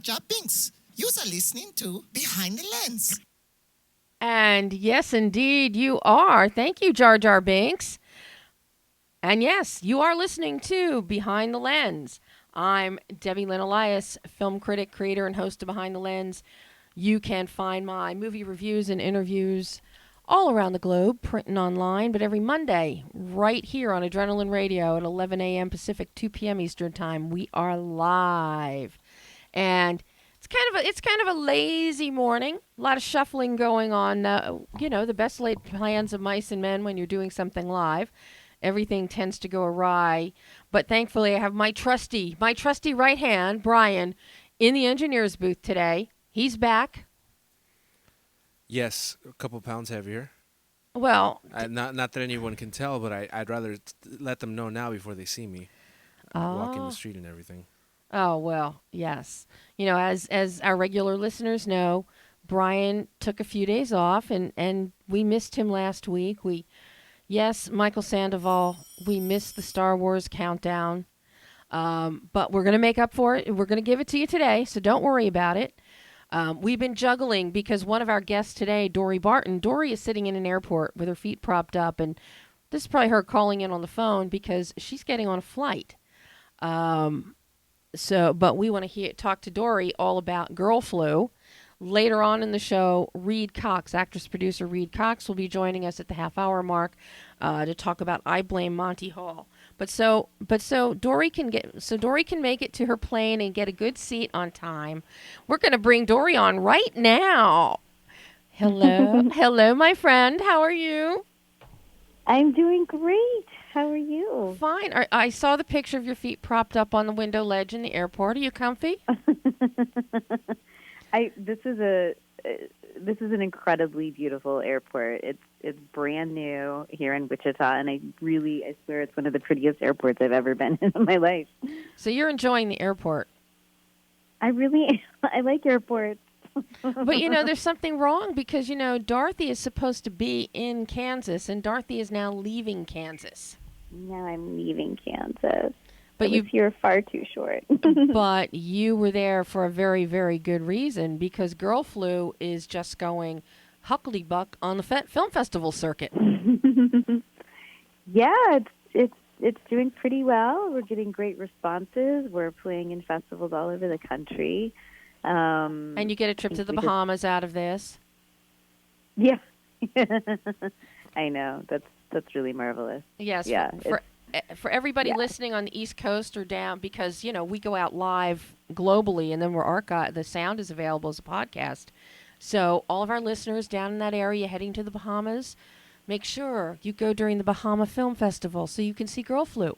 Jar Binks. You are listening to Behind the Lens. And yes, indeed, you are. Thank you, Jar Jar Binks. And yes, you are listening to Behind the Lens. I'm Debbie Lynn Elias, film critic, creator, and host of Behind the Lens. You can find my movie reviews and interviews all around the globe, print and online, but every Monday, right here on Adrenaline Radio at 11 a.m. Pacific, 2 p.m. Eastern Time, we are live. And it's kind of a lazy morning. A lot of shuffling going on. The best laid plans of mice and men when you're doing something live. Everything tends to go awry. But thankfully, I have my trusty right hand, Brian, in the engineer's booth today. He's back. Yes, a couple pounds heavier. Well, not that anyone can tell, but I'd rather let them know now before they see me walking the street and everything. Oh, well, yes. As our regular listeners know, Brian took a few days off, and we missed him last week. Yes, Michael Sandoval, we missed the Star Wars countdown, but we're going to make up for it. We're going to give it to you today, so don't worry about it. We've been juggling because one of our guests today, Dorie Barton, Dorie is sitting in an airport with her feet propped up, and this is probably her calling in on the phone because she's getting on a flight. But we want to talk to Dorie all about girl flu. Later on in the show, REID COX, actress-producer REID COX, will be joining us at the half-hour mark to talk about I Blame Monty Hall. But Dorie can make it to her plane and get a good seat on time. We're going to bring Dorie on right now. Hello, my friend. How are you? I'm doing great. How are you? Fine. I saw the picture of your feet propped up on the window ledge in the airport. Are you comfy? This is an incredibly beautiful airport. It's brand new here in Wichita, and I swear it's one of the prettiest airports I've ever been in my life. So you're enjoying the airport? I like airports. But there's something wrong because Dorothy is supposed to be in Kansas, and Dorothy is now leaving Kansas. Now I'm leaving Kansas. But I was here far too short. But you were there for a very, very good reason because Girl Flu is just going hucklebuck on the film festival circuit. Yeah, it's doing pretty well. We're getting great responses. We're playing in festivals all over the country. And you get a trip to the Bahamas out of this. Yeah. I know. That's really marvelous. Yes. Yeah. For everybody listening on the East Coast or down, because, we go out live globally and then we're archived. The sound is available as a podcast. So all of our listeners down in that area heading to the Bahamas, make sure you go during the Bahama Film Festival so you can see Girl Flu.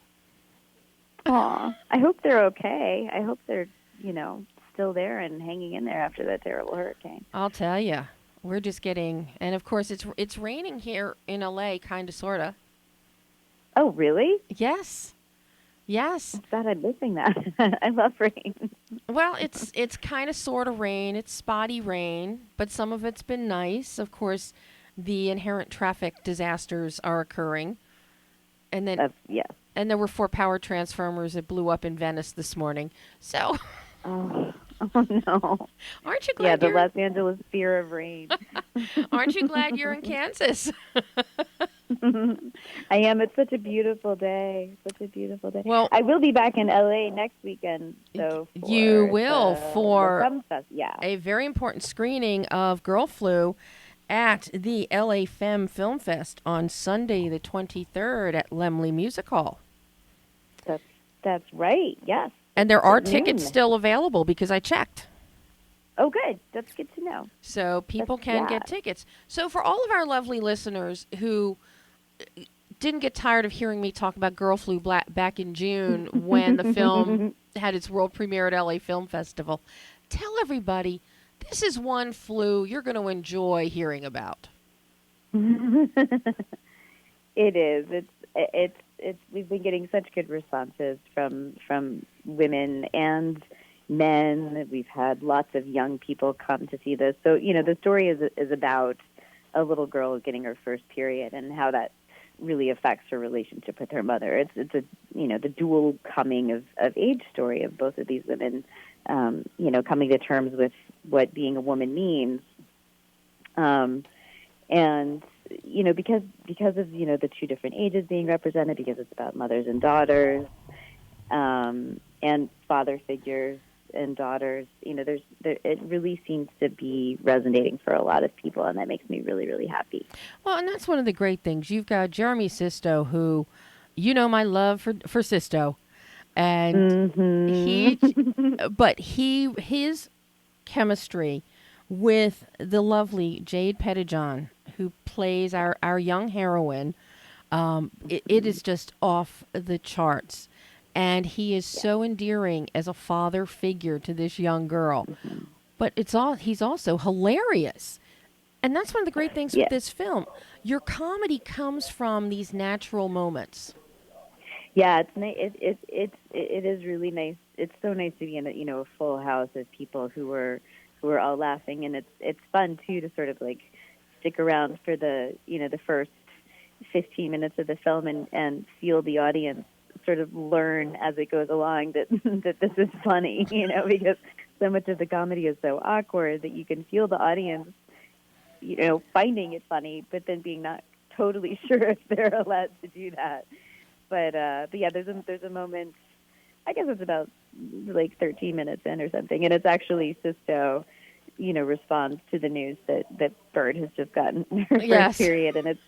Aw, I hope they're okay. I hope they're, still there and hanging in there after that terrible hurricane. I'll tell you. We're just getting, and of course it's raining here in LA, kind of, sort of. Oh, really? Yes. I'm glad I'm missing that. I love rain. Well, it's kind of sort of rain. It's spotty rain, but some of it's been nice. Of course, the inherent traffic disasters are occurring. And then and there were 4 power transformers that blew up in Venice this morning. So Oh no. Aren't you glad the Los Angeles fear of rain. Aren't you glad you're in Kansas? I am. It's such a beautiful day. Well, I will be back in LA next weekend. So you will for a very important screening of Girl Flu at the LA Femme Film Fest on Sunday the 23rd at Laemmle Music Hall. That's right. Yes. And there are tickets still available because I checked. Oh, good. That's good to know. So people can get tickets. So for all of our lovely listeners who didn't get tired of hearing me talk about Girl Flu back in June when the film had its world premiere at LA Film Festival, tell everybody this is one flu you're going to enjoy hearing about. It is. It's we've been getting such good responses from women and men. We've had lots of young people come to see this. So, the story is about a little girl getting her first period and how that really affects her relationship with her mother. It's a the dual coming of age story of both of these women coming to terms with what being a woman means. And because of the two different ages being represented, because it's about mothers and daughters, and father figures and daughters, it really seems to be resonating for a lot of people, and that makes me really, really happy. Well, and that's one of the great things. You've got Jeremy Sisto, who, my love for Sisto, and his chemistry with the lovely Jade Pettijohn, who plays our young heroine, it is just off the charts. And he is so endearing as a father figure to this young girl. But he's also hilarious. And that's one of the great things with this film. Your comedy comes from these natural moments. Yeah, it is really nice. It's so nice to be in a full house of people who are all laughing, and it's fun too to sort of like stick around for the first 15 minutes of the film and feel the audience sort of learn as it goes along that that this is funny, because so much of the comedy is so awkward that you can feel the audience, finding it funny, but then being not totally sure if they're allowed to do that. But yeah, there's a moment, I guess it's about like 13 minutes in or something, and it's actually Sisto, responds to the news that Bird has just gotten her first period, and it's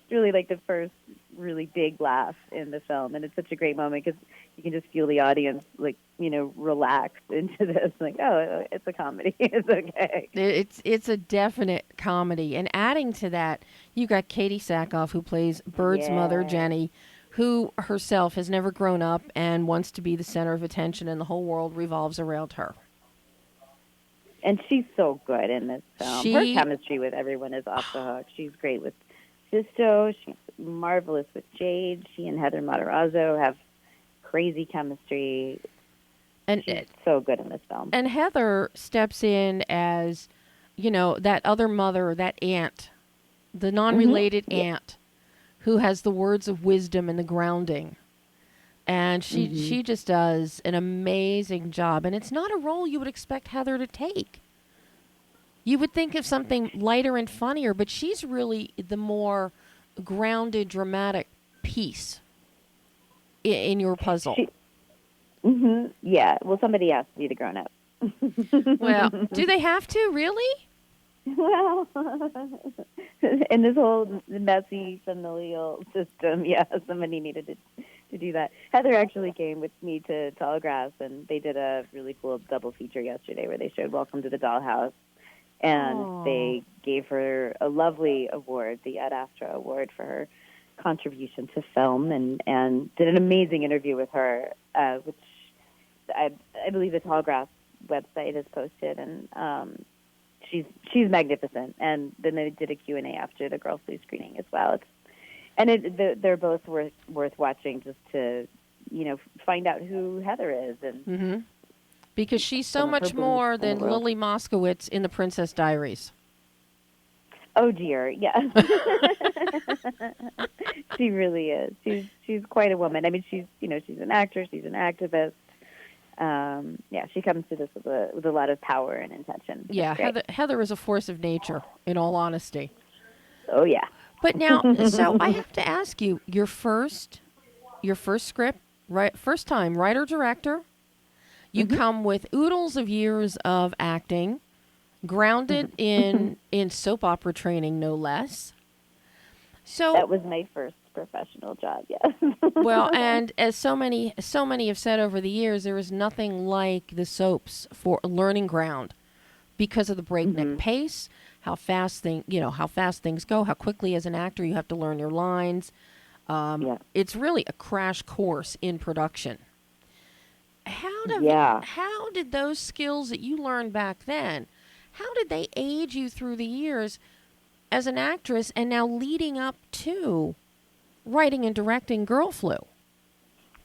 really like the first really big laugh in the film, and it's such a great moment because you can just feel the audience relax into this, like, oh, it's a comedy, it's okay. It's a definite comedy, and adding to that, you got Katie Sackhoff, who plays Bird's mother, Jenny, who herself has never grown up and wants to be the center of attention, and the whole world revolves around her. And she's so good in this film. Her chemistry with everyone is off the hook. She's great with Sisto. She's marvelous with Jade. She and Heather Matarazzo have crazy chemistry. And she's so good in this film. And Heather steps in as, that other mother, that aunt, the non-related aunt, who has the words of wisdom and the grounding. And she just does an amazing job. And it's not a role you would expect Heather to take. You would think of something lighter and funnier, but she's really the more grounded, dramatic piece in your puzzle. Yeah. Well, somebody has to be the grown-up. Well, do they have to, really? Well, in this whole messy familial system, somebody needed to do that. Heather actually came with me to Tallgrass, and they did a really cool double feature yesterday where they showed Welcome to the Dollhouse, and they gave her a lovely award, the Ad Astra Award, for her contribution to film, and did an amazing interview with her, which I believe the Tallgrass website has posted, and she's magnificent. And then they did a Q&A after the Girls Flu screening as well. They're both worth watching just to find out who Heather is, and because she's so much more than Lily Moskowitz in The Princess Diaries. Oh dear, yeah. She really is. She's quite a woman. I mean, she's an actor, she's an activist. She comes to this with a lot of power and intention. Yeah, Heather is a force of nature, in all honesty. Oh yeah. But now, so I have to ask you, your first script, right? First time writer director. You come with oodles of years of acting, grounded in soap opera training, no less. So that was my first professional job. Yes. Well, and as so many have said over the years, there is nothing like the soaps for a learning ground because of the breakneck pace, how fast things go, how quickly as an actor you have to learn your lines. It's really a crash course in production. How did those skills that you learned back then, how did they aid you through the years as an actress and now leading up to writing and directing Girl Flu?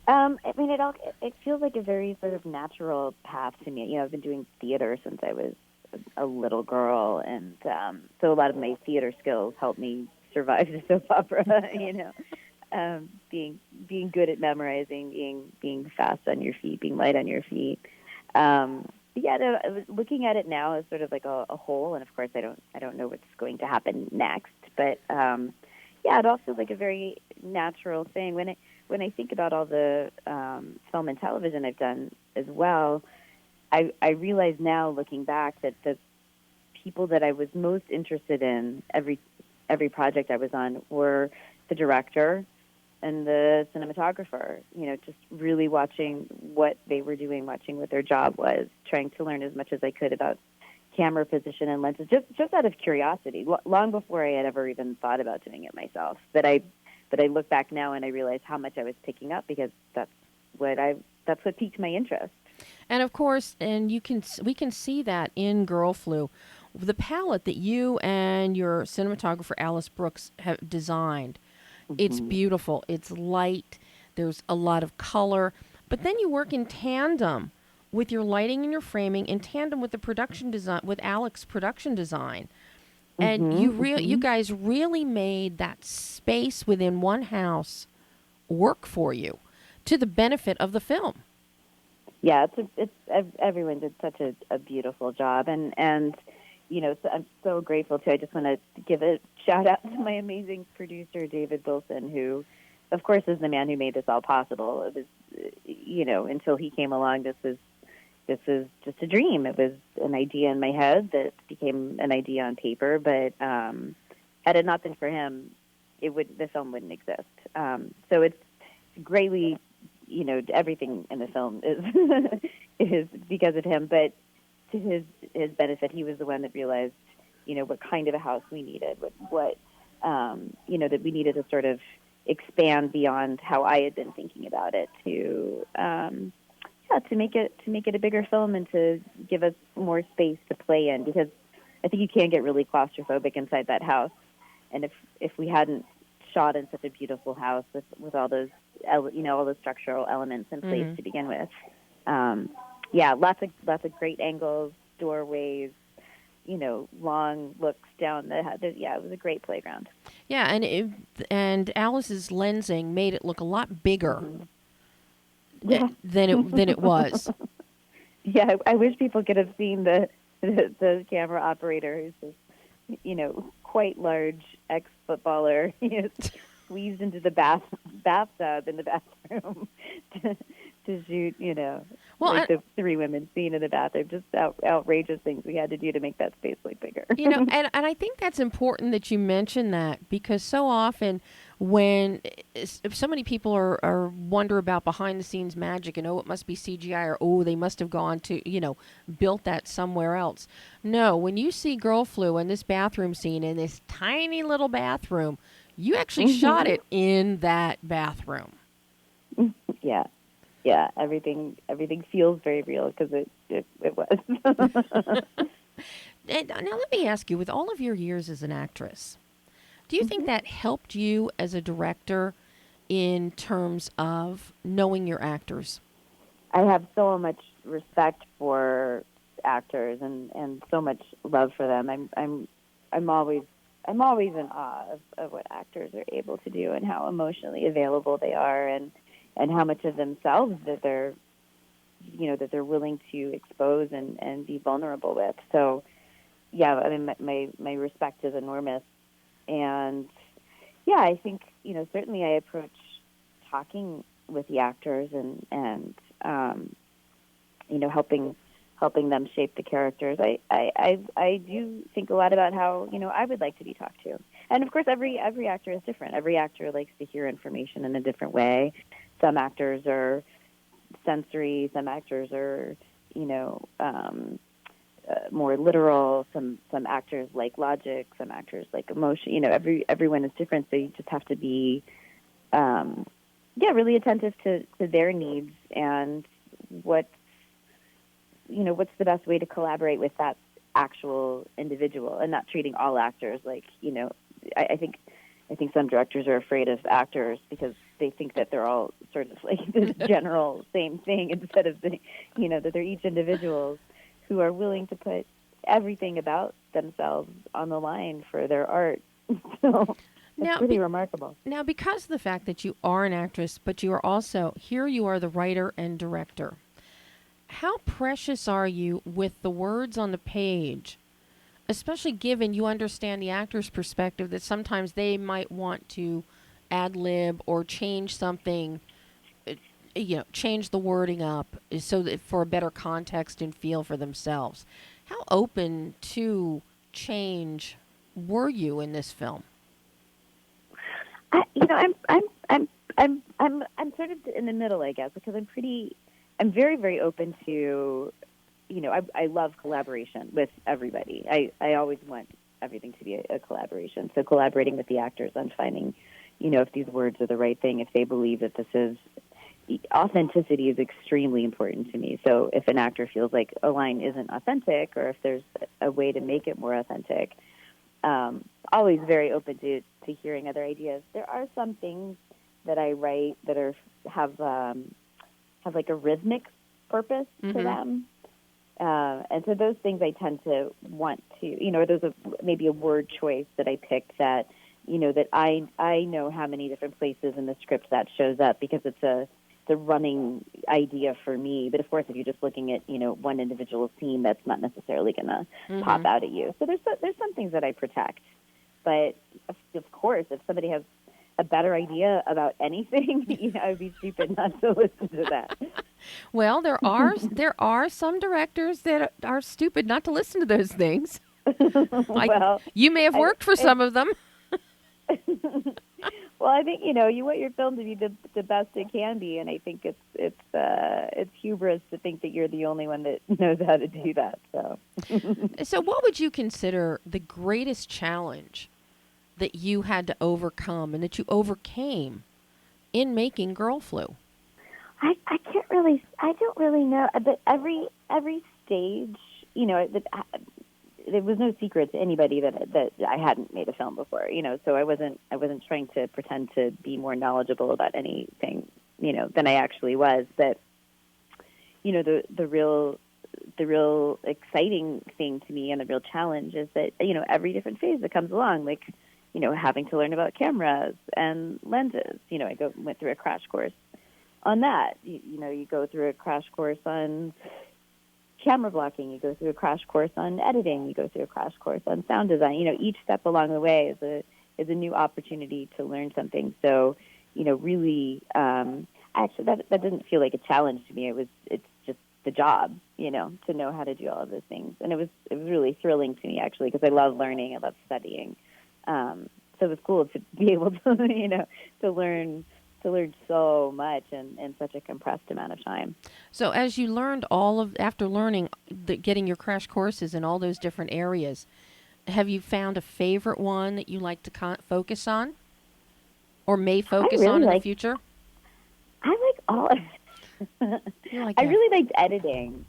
I mean, it feels like a very sort of natural path to me. I've been doing theater since I was a little girl, and so a lot of my theater skills helped me survive the soap opera. Being good at memorizing, being fast on your feet, being light on your feet. Yeah, no, I was looking at it now as sort of like a whole, and of course, I don't know what's going to happen next, but yeah, it all feels like a very natural thing. When I think about all the film and television I've done as well, I realize now, looking back, that the people that I was most interested in every project I was on were the director and the cinematographer. Just really watching what they were doing, watching what their job was, trying to learn as much as I could about camera position and lenses, just out of curiosity, long before I had ever even thought about doing it myself. But I look back now and I realize how much I was picking up, because that's what piqued my interest. And of course, we can see that in Girl Flu, the palette that you and your cinematographer Alice Brooks have designed. It's beautiful. It's light. There's a lot of color. But then you work in tandem with your lighting and your framing, in tandem with the production design, with Alex's production design. And you guys really made that space within one house work for you to the benefit of the film. Yeah, everyone did such a beautiful job, and so I'm so grateful too. I just want to give a shout out to my amazing producer, David Wilson, who, of course, is the man who made this all possible. It was, until he came along, this was just a dream. It was an idea in my head that became an idea on paper, but had it not been for him, the film wouldn't exist. So it's greatly, everything in the film is because of him, but to his benefit, he was the one that realized, what kind of a house we needed, what that we needed to sort of expand beyond how I had been thinking about it to make it a bigger film and to give us more space to play in, because I think you can get really claustrophobic inside that house, and if we hadn't shot in such a beautiful house with all those all the structural elements in place to begin with. Lots of great angles, doorways, long looks down the head. It was a great playground. Yeah, and Alice's lensing made it look a lot bigger than it was. Yeah, I wish people could have seen the camera operator, who's this, quite large ex-footballer, squeezed into the bathtub in the bathroom to shoot, the three women scene in the bathroom. Just outrageous things we had to do to make that space look bigger. And I think that's important that you mention that, because so often when so many people are wonder about behind the scenes magic and, it must be CGI, or, they must have gone to, built that somewhere else. No, when you see Girl Flu in this bathroom scene, in this tiny little bathroom, you actually shot it in that bathroom. Yeah. Yeah, everything feels very real because it was. And now let me ask you, with all of your years as an actress, do you think that helped you as a director in terms of knowing your actors? I have so much respect for actors and so much love for them. I'm always in awe of what actors are able to do and how emotionally available they are, and how much of themselves that they're willing to expose and be vulnerable with. So, yeah, I mean, my respect is enormous. And, yeah, I think, certainly I approach talking with the actors and helping them shape the characters. I do think a lot about how, I would like to be talked to. And, of course, every actor is different. Every actor likes to hear information in a different way. Some actors are sensory. Some actors are, more literal. Some actors like logic. Some actors like emotion. Everyone is different. So you just have to be, really attentive to their needs and what's the best way to collaborate with that actual individual, and not treating all actors like, I think some directors are afraid of actors because they think that they're all sort of like this general same thing, instead of that they're each individuals who are willing to put everything about themselves on the line for their art. So it's pretty remarkable. Now, because of the fact that you are an actress, but you are also, here you are the writer and director, how precious are you with the words on the page, especially given you understand the actor's perspective that sometimes they might want to ad lib or change something, change the wording up so that for a better context and feel for themselves. How open to change were you in this film? I'm sort of in the middle, I guess, because I'm very, very open to, I love collaboration with everybody. I always want everything to be a collaboration. So collaborating with the actors on finding, if these words are the right thing, if they believe that this is, authenticity is extremely important to me. So if an actor feels like a line isn't authentic, or if there's a way to make it more authentic, always very open to hearing other ideas. There are some things that I write that have like a rhythmic purpose to them. And so those things I tend to want to, or there's maybe a word choice that I picked that, that I know how many different places in the script that shows up because it's a running idea for me. But of course, if you're just looking at, one individual scene, that's not necessarily going to pop out at you. So there's some things that I protect. But of course, if somebody has a better idea about anything, I would be stupid not to listen to that. Well, there are some directors that are stupid not to listen to those things. You may have worked for some of them. Well, I think you want your film to be the best it can be, and I think it's hubris to think that you're the only one that knows how to do that. So what would you consider the greatest challenge that you had to overcome and that you overcame in making Girl Flu? I don't really know. But every stage, there was no secret to anybody that I hadn't made a film before, so I wasn't trying to pretend to be more knowledgeable about anything, than I actually was. But, the real exciting thing to me and the real challenge is that, every different phase that comes along, like, having to learn about cameras and lenses. I went through a crash course on that. You go through a crash course on camera blocking, you go through a crash course on editing, you go through a crash course on sound design. Each step along the way is a new opportunity to learn something. So, really, actually, that doesn't feel like a challenge to me. It's just the job, to know how to do all of those things. And it was really thrilling to me, actually, because I love learning, I love studying. So it was cool to be able to, to learn so much in such a compressed amount of time. So as you learned after learning, getting your crash courses in all those different areas, have you found a favorite one that you like to focus on or may focus on in the future? I like all of it. I really liked editing.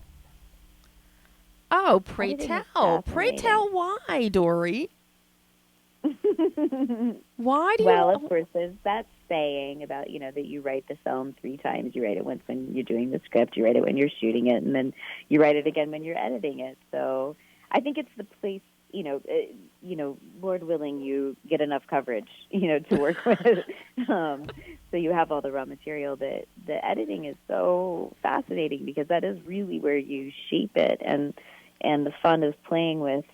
Oh, pray tell. Pray tell why, Dorie? Why do you... Well, of course, there's that saying about, that you write the film 3 times. You write it once when you're doing the script, you write it when you're shooting it, and then you write it again when you're editing it. So I think it's the place, Lord willing, you get enough coverage, to work with. So you have all the raw material. That the editing is so fascinating because that is really where you shape it, and the fun of playing with,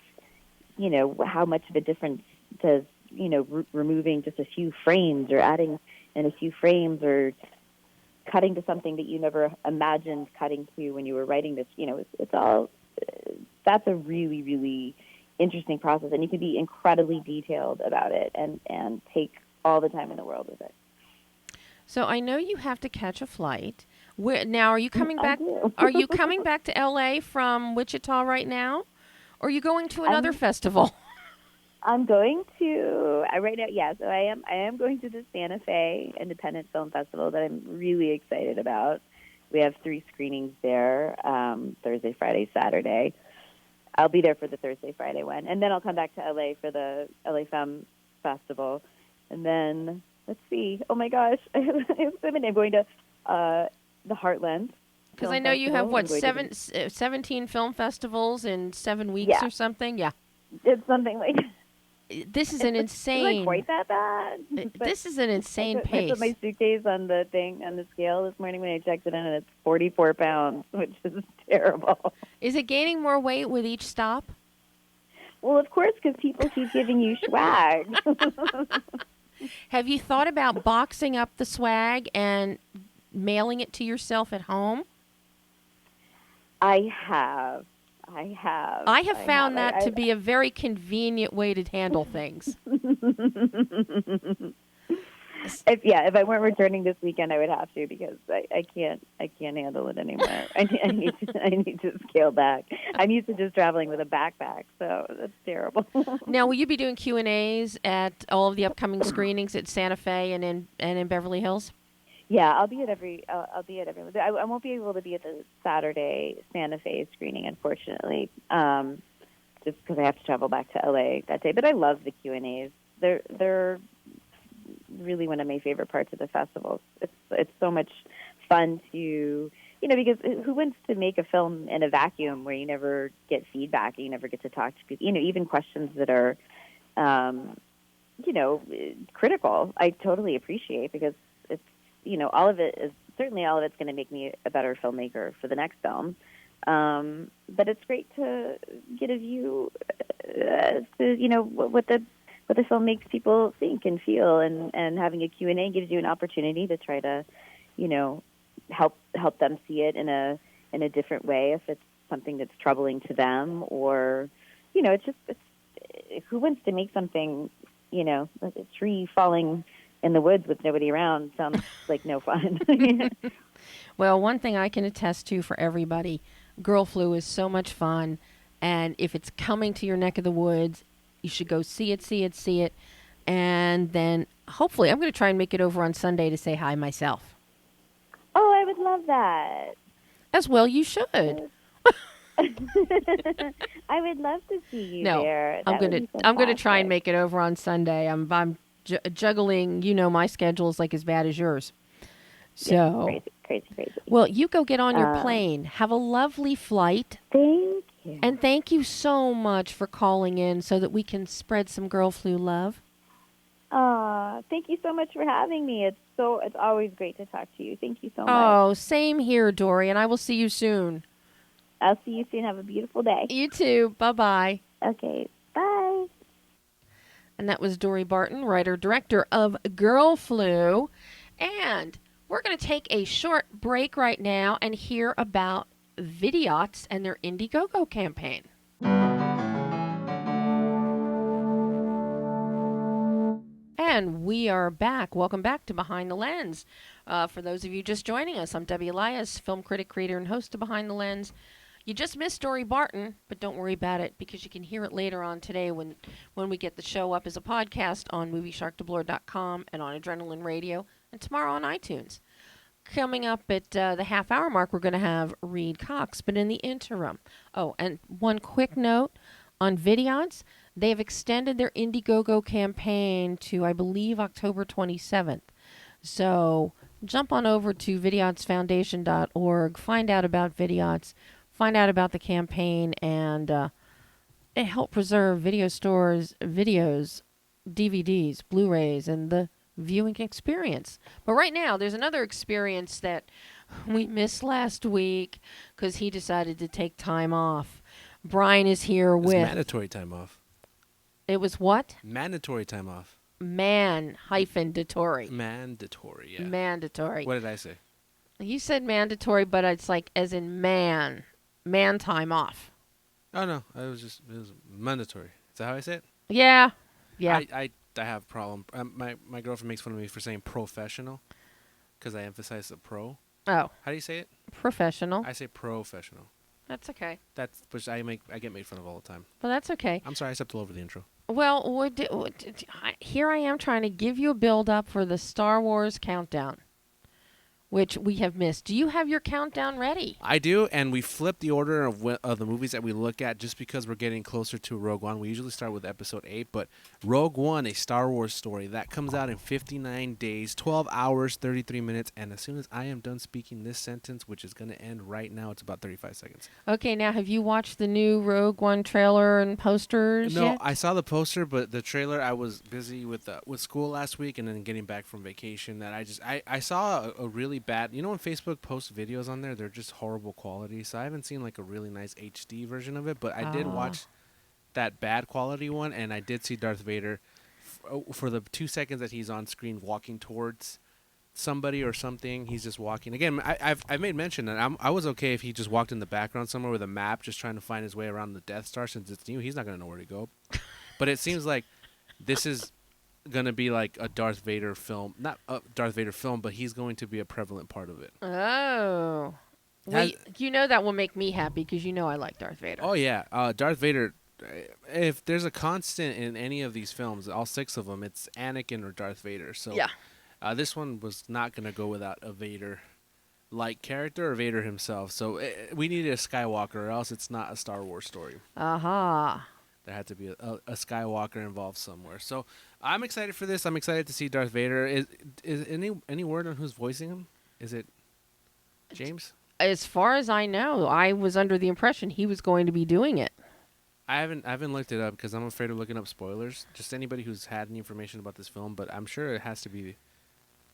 how much of a difference does, removing just a few frames or adding in a few frames or cutting to something that you never imagined cutting to when you were writing this, it's all, that's a really, really interesting process. And you can be incredibly detailed about it and take all the time in the world with it. So I know you have to catch a flight. Now, are you coming back? Are you coming back to LA from Wichita right now? Or are you going to another festival? I'm going to right now. Yeah, so I am going to the Santa Fe Independent Film Festival that I'm really excited about. We have 3 screenings there: Thursday, Friday, Saturday. I'll be there for the Thursday, Friday one, and then I'll come back to LA for the LA Film Festival, and then let's see. Oh my gosh, I'm going to the Heartland. Because I know you have 17 film festivals in 7 weeks or something. Yeah, it's something like. this is an It's insane. not quite that bad. But This is an insane I pace. put my suitcase on the scale this morning when I checked it in, and it's 44 pounds, which is terrible. Is it gaining more weight with each stop? Well, of course, because people keep giving you swag. Have you thought about boxing up the swag and mailing it to yourself at home? I have. I have found that to be a very convenient way to handle things. If I weren't returning this weekend, I would have to, because I can't handle it anymore. I need to scale back. I'm used to just traveling with a backpack, so that's terrible. Now, will you be doing Q&As at all of the upcoming screenings at Santa Fe and in Beverly Hills? Yeah, I'll be at every. I won't be able to be at the Saturday Santa Fe screening, unfortunately, just because I have to travel back to LA that day. But I love the Q&As. They're really one of my favorite parts of the festival. It's so much fun to, because who wants to make a film in a vacuum where you never get feedback, you never get to talk to people, even questions that are, critical. I totally appreciate, because it's, all of it's going to make me a better filmmaker for the next film. But it's great to get a view as to, what the film makes people think and feel, and having a Q&A gives you an opportunity to try to, help them see it in a different way, if it's something that's troubling to them, or, it's who wants to make something, like a tree falling in the woods with nobody around sounds like no fun. Well, one thing I can attest to for everybody, Girl Flu is so much fun, and if it's coming to your neck of the woods, you should go see it, and then hopefully I'm going to try and make it over on Sunday to say hi myself. Oh, I would love that. As well, you should. I would love to see you No, there. I'm going to try and make it over on Sunday. I'm juggling, my schedule is like as bad as yours. So Crazy. Well, you go get on your plane. Have a lovely flight. Thank you. And thank you so much for calling in so that we can spread some Girl Flu love. Thank you so much for having me. It's always great to talk to you. Thank you so much. Oh, same here, Dorie, and I will see you soon. I'll see you soon. Have a beautiful day. You too. Bye-bye. Okay, bye. And that was Dorie Barton, writer-director of Girl Flu. And we're going to take a short break right now and hear about Vidiots and their Indiegogo campaign. And we are back. Welcome back to Behind the Lens. For those of you just joining us, I'm Debbie Elias, film critic, creator, and host of Behind the Lens. You just missed Dorie Barton, but don't worry about it, because you can hear it later on today when we get the show up as a podcast on moviesharkdoubloir.com and on Adrenaline Radio, and tomorrow on iTunes. Coming up at the half-hour mark, we're going to have REID COX, but in the interim. Oh, and one quick note on Vidiots. They have extended their Indiegogo campaign to, I believe, October 27th. So jump on over to vidiotsfoundation.org, find out about Vidiots, find out about the campaign, and help preserve video stores, videos, DVDs, Blu-rays, and the viewing experience. But right now, there's another experience that we missed last week because he decided to take time off. Brian is here with... mandatory time off. It was what? Mandatory time off. Mandatory. Mandatory, yeah. Mandatory. What did I say? You said mandatory, but it's like as in man time off. Oh, no. It was mandatory. Is that how I say it? Yeah. I have a problem. My girlfriend makes fun of me for saying professional because I emphasize the pro. Oh. How do you say it? Professional. I say professional. That's okay. That's which I get made fun of all the time. Well, that's okay. I'm sorry, I stepped all over the intro. Well, here I am trying to give you a build-up for the Star Wars countdown. which we have missed. Do you have your countdown ready? I do, and we flip the order of the movies that we look at just because we're getting closer to Rogue One. We usually start with episode 8, but Rogue One, a Star Wars story, that comes out in 59 days, 12 hours, 33 minutes, and as soon as I am done speaking this sentence, which is going to end right now, it's about 35 seconds. Okay, now have you watched the new Rogue One trailer and posters No, yet? I saw the poster, but the trailer, I was busy with school last week and then getting back from vacation. That I saw a really bad. You know when Facebook posts videos on there, they're just horrible quality. So I haven't seen like a really nice HD version of it, but I did watch that bad quality one, and I did see Darth Vader for the 2 seconds that he's on screen walking towards somebody or something. He's just walking. Again, I've made mention that I was okay if he just walked in the background somewhere with a map, just trying to find his way around the Death Star. Since it's new, he's not gonna know where to go. But it seems like this is gonna be like a Darth Vader film, not a Darth Vader film, but he's going to be a prevalent part of it. Oh. Well, you know that will make me happy because you know I like Darth Vader. Oh yeah, Darth Vader. If there's a constant in any of these films, all 6 of them, it's Anakin or Darth Vader. So yeah. This one was not gonna go without a Vader-like character or Vader himself. So we needed a Skywalker, or else it's not a Star Wars story. Aha. There had to be a Skywalker involved somewhere. So I'm excited for this. I'm excited to see Darth Vader. Is any word on who's voicing him? Is it James? As far as I know, I was under the impression he was going to be doing it. I haven't looked it up because I'm afraid of looking up spoilers. Just anybody who's had any information about this film, but I'm sure it has to be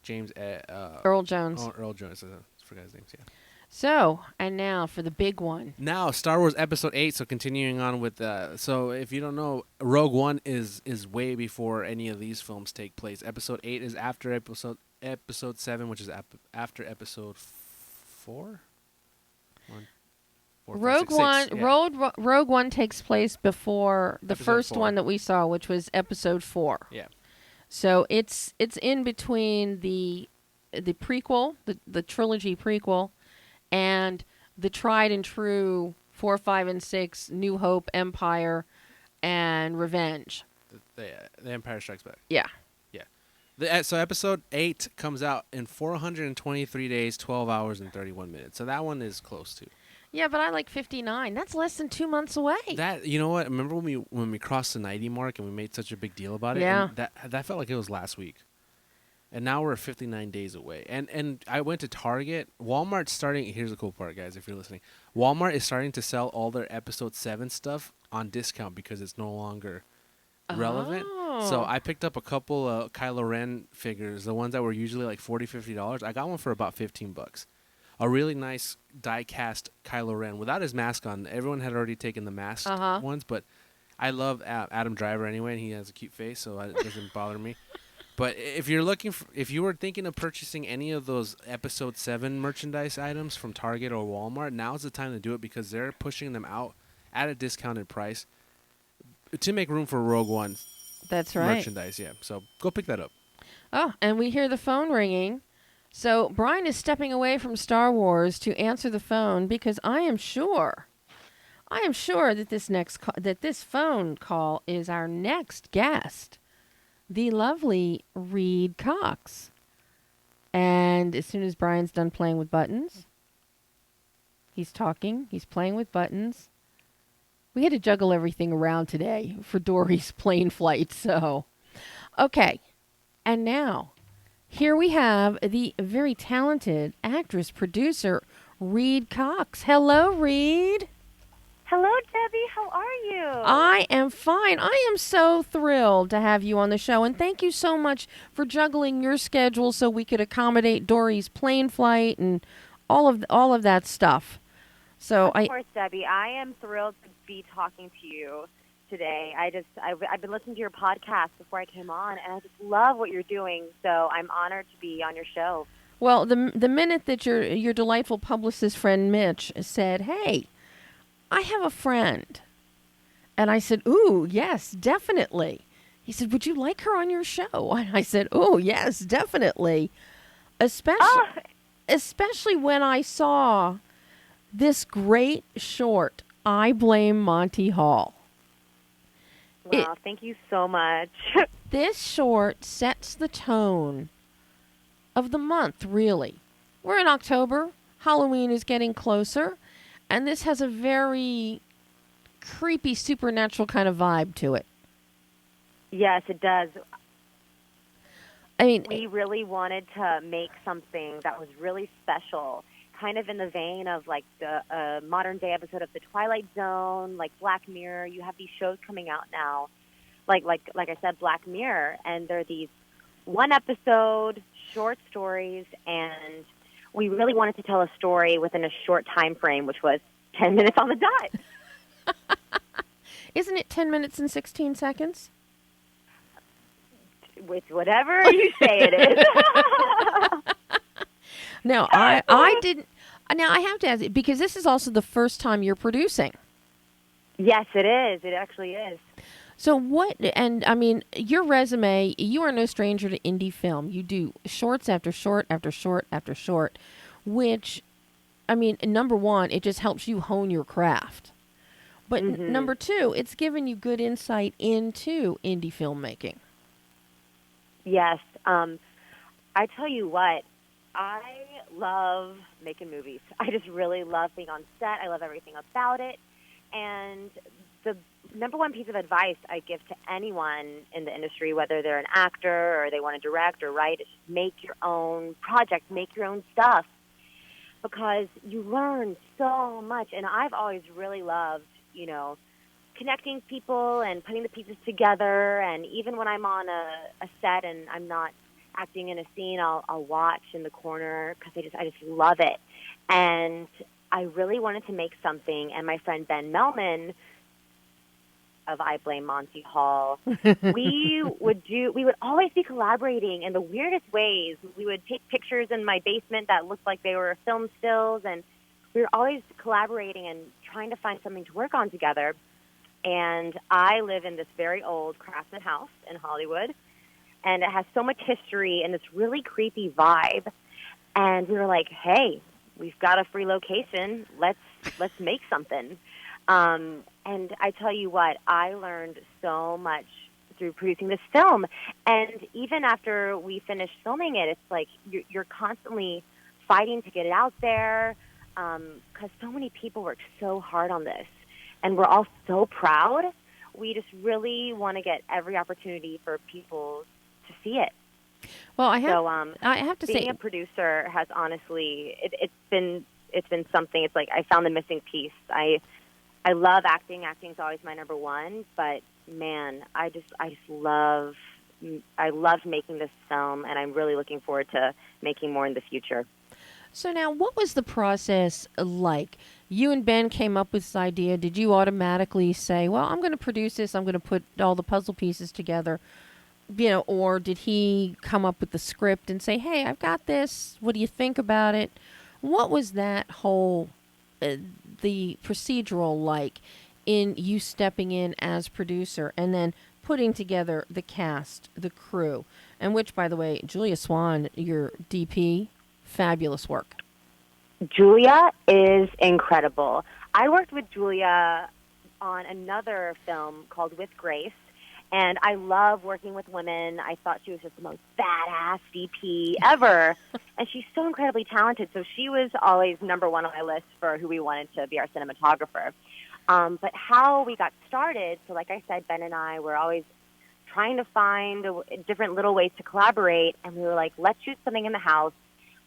James Earl Jones. Oh, Earl Jones. I forgot his name. Yeah. So, and now for the big one. Now, Star Wars Episode 8, so continuing on with... so, if you don't know, Rogue One is way before any of these films take place. Episode 8 is after Episode 7, which is after Episode 4? Rogue One takes place before the first 4. one that we saw, which was Episode 4. Yeah. So, it's in between the prequel, the trilogy prequel, and the tried and true 4, 5, and 6, New Hope, Empire, and Revenge. The Empire Strikes Back. Yeah. Yeah. So episode 8 comes out in 423 days, 12 hours, and 31 minutes. So that one is close to. Yeah, but I like 59. That's less than 2 months away. That, you know what? Remember when we crossed the 90 mark and we made such a big deal about it? Yeah. And that felt like it was last week. And now we're 59 days away. And I went to Target. Walmart's starting... Here's the cool part, guys, if you're listening. Walmart is starting to sell all their Episode 7 stuff on discount because it's no longer relevant. Oh. So I picked up a couple of Kylo Ren figures, the ones that were usually like $40, $50. I got one for about $15. A really nice die-cast Kylo Ren without his mask on. Everyone had already taken the masked ones, but I love Adam Driver anyway, and he has a cute face, so it doesn't bother me. But if you were thinking of purchasing any of those Episode 7 merchandise items from Target or Walmart, now's the time to do it because they're pushing them out at a discounted price to make room for Rogue One. That's right. Merchandise, yeah. So go pick that up. Oh, and we hear the phone ringing. So Brian is stepping away from Star Wars to answer the phone because I am sure that this phone call is our next guest, the lovely REID COX. And as soon as Brian's done playing with buttons, he's playing with buttons. We had to juggle everything around today for Dorie's plane flight, so. Okay, and now, here we have the very talented actress, producer, REID COX. Hello, REID. Hello, Debbie. How are you? I am fine. I am so thrilled to have you on the show, and thank you so much for juggling your schedule so we could accommodate Dorie's plane flight and all of that stuff. So of course, Debbie. I am thrilled to be talking to you today. I've been listening to your podcast before I came on, and I just love what you're doing. So I'm honored to be on your show. Well, the minute that your delightful publicist friend Mitch said, "Hey, I have a friend," and I said, "Ooh, yes, definitely." He said, "Would you like her on your show?" And I said, "Oh, yes, definitely." Especially when I saw this great short, I Blame Monty Hall. Wow, thank you so much. This short sets the tone of the month, really. we're in October. Halloween is getting closer. And this has a very creepy, supernatural kind of vibe to it. Yes, it does. I mean, We really wanted to make something that was really special, kind of in the vein of like the modern day episode of The Twilight Zone, like Black Mirror. You have these shows coming out now, like I said, Black Mirror, and they're these one episode short stories, and we really wanted to tell a story within a short time frame, which was 10 minutes on the dot. isn't it 10 minutes and 16 seconds? With whatever you say it is. No, I didn't. Now, I have to ask, because this is also the first time you're producing. Yes, it is. It actually is. So what, and I mean, your resume, you are no stranger to indie film. You do shorts after short after short after short, which, I mean, number one, it just helps you hone your craft. But number two, it's given you good insight into indie filmmaking. Yes. I tell you what, I love making movies. I just really love being on set. I love everything about it. And the number one piece of advice I give to anyone in the industry, whether they're an actor or they want to direct or write, is make your own project, make your own stuff, because you learn so much. And I've always really loved, you know, connecting people and putting the pieces together. And even when I'm on a set and I'm not acting in a scene, I'll watch in the corner because I just love it. And I really wanted to make something. And my friend Ben Melman of I Blame Monty Hall, we would always be collaborating in the weirdest ways. We would take pictures in my basement that looked like they were film stills, and we were always collaborating and trying to find something to work on together. And I live in this very old craftsman house in Hollywood, and it has so much history and this really creepy vibe. And we were like, hey, we've got a free location. Let's make something. And I tell you what, I learned so much through producing this film. And even after we finished filming it, it's like you're constantly fighting to get it out there, because so many people worked so hard on this. And we're all so proud. We just really want to get every opportunity for people to see it. Well, I have to say, being a producer has honestly, it's been something. It's like I found the missing piece. I love acting. Acting's always my number one. But man, I loved making this film, and I'm really looking forward to making more in the future. So now, what was the process like? You and Ben came up with this idea. Did you automatically say, well, I'm going to produce this, I'm going to put all the puzzle pieces together, you know, or did he come up with the script and say, hey, I've got this, what do you think about it? What was that whole, the procedural like in you stepping in as producer and then putting together the cast, the crew, and which, by the way, Julia Swan, your DP, fabulous work. Julia is incredible. I worked with Julia on another film called With Grace, and I love working with women. I thought she was just the most badass DP ever, and she's so incredibly talented. So she was always number one on my list for who we wanted to be our cinematographer. But how we got started, so like I said, Ben and I were always trying to find different little ways to collaborate, and we were like, let's shoot something in the house.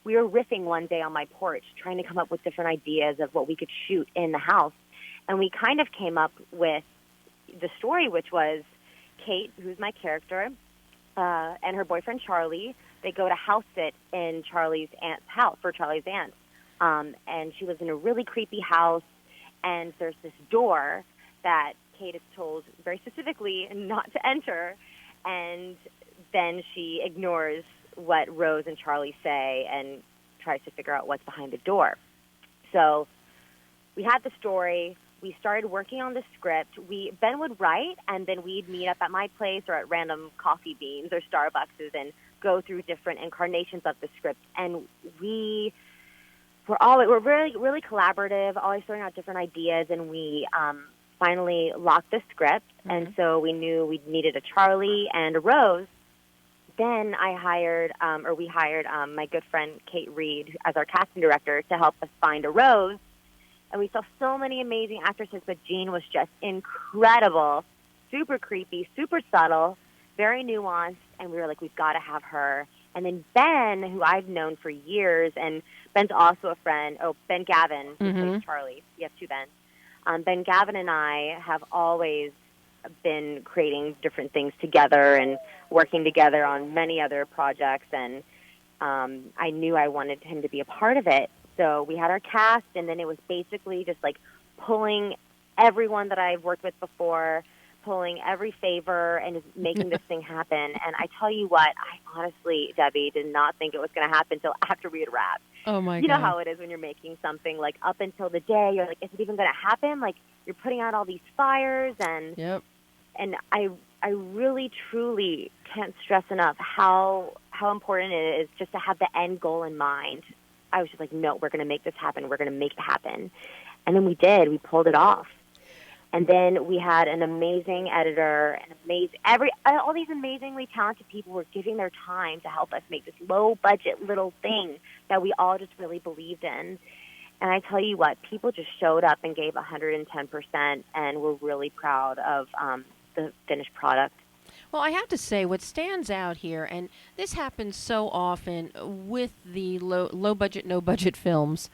We were riffing one day on my porch, trying to come up with different ideas of what we could shoot in the house. And we kind of came up with the story, which was Kate, who's my character, and her boyfriend, Charlie. They go to house sit in Charlie's aunt's house, for Charlie's aunt. And she lives in a really creepy house, and there's this door that Kate is told very specifically not to enter. And then she ignores what Rose and Charlie say and tries to figure out what's behind the door. So we had the story. We started working on the script. Ben would write, and then we'd meet up at my place or at random coffee beans or Starbucks and go through different incarnations of the script. And we're really, really collaborative, always throwing out different ideas, and we finally locked the script. Mm-hmm. And so we knew we needed a Charlie and a Rose. then we hired my good friend Kate Reed as our casting director to help us find a rose. And we saw so many amazing actresses, but Jean was just incredible, super creepy, super subtle, very nuanced, and we were like, we've got to have her. And then Ben, who I've known for years, and Ben's also a friend, Ben Gavin, who plays Charlie. You have two Bens. Ben Gavin and I have always been creating different things together and working together on many other projects, and I knew I wanted him to be a part of it. So we had our cast, and then it was basically just like pulling everyone that I've worked with before, pulling every favor, and just making this thing happen. And I tell you what, I honestly, Debbie, did not think it was going to happen until after we had wrapped. Oh, my God. You know how it is when you're making something, like up until the day, you're like, is it even going to happen? Like, you're putting out all these fires, and and I really, truly can't stress enough how important it is just to have the end goal in mind. I was just like, no, we're going to make this happen. We're going to make it happen. And then we did. We pulled it off. And then we had an amazing editor, and all these amazingly talented people were giving their time to help us make this low-budget little thing that we all just really believed in. And I tell you what, people just showed up and gave 110%, and we're really proud of the finished product. Well, I have to say, what stands out here, and this happens so often with the low-budget, no-budget films,